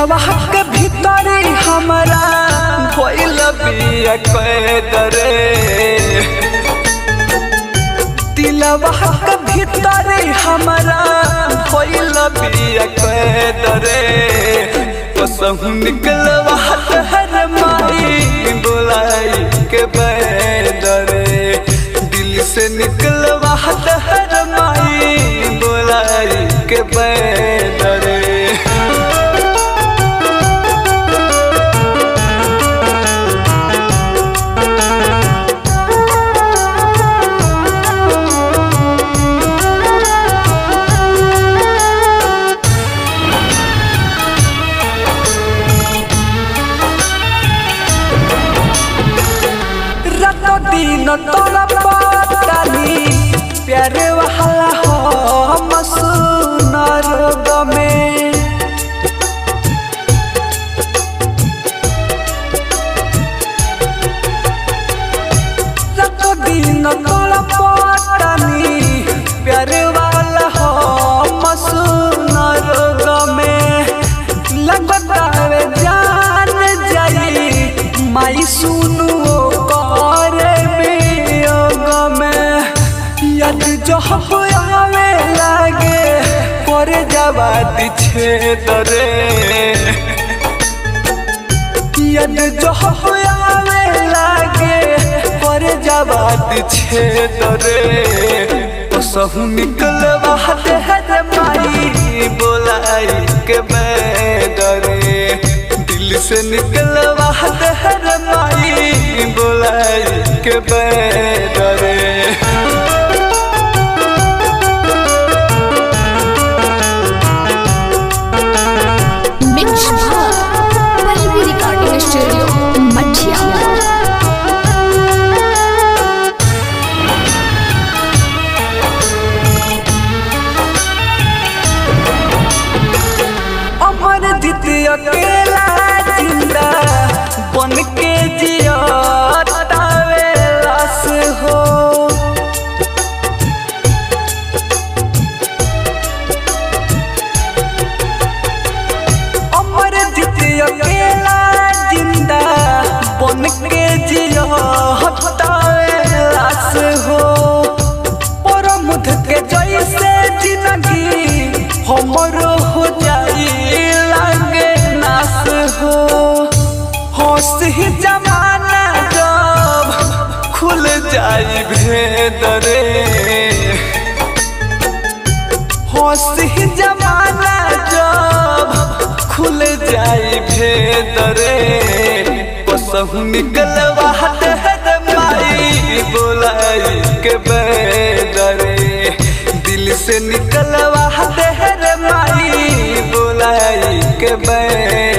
दिलवा के भीतर हमारा भइल बिया कैद रे। दिलवा के भीतर हमारा भइल बिया कैद रे। कसहु निकलवा हर माई बोलाई के बैद रे। दिल से निकलवा हर माई बोलाई के बैद रे। दिन तोरा पतानी प्यारे वाला हो मसूनर गमे। दिन तोरा पतानी प्यारे वाला हो मसूनर गमे। लगता है जान जाई माई सुनु जो आवे लागे पर जवाद छेद रे। यद जो आवे लागे पर जवाद छेद रे। कसहु निकलवा हर माई बोलाई के बैद रे। दिल से निकलवा हर माई बोलाई के बैद रे। अकेला जिंदा बन के जियातावे लाश हो। अमर जीत अकेला जिंदा बन के जियातावे लाश हो। परमुध के जैसे जिंदगी हमरो हो जाई होश ही जमाना जब खुल जाई भेद रे। होश ही जमाना जब खुल जाई भेद रे। कसहु निकलवा हर माई बोलाई के बैद रे। दिल से निकलवा हर माई बोलाई के बैद।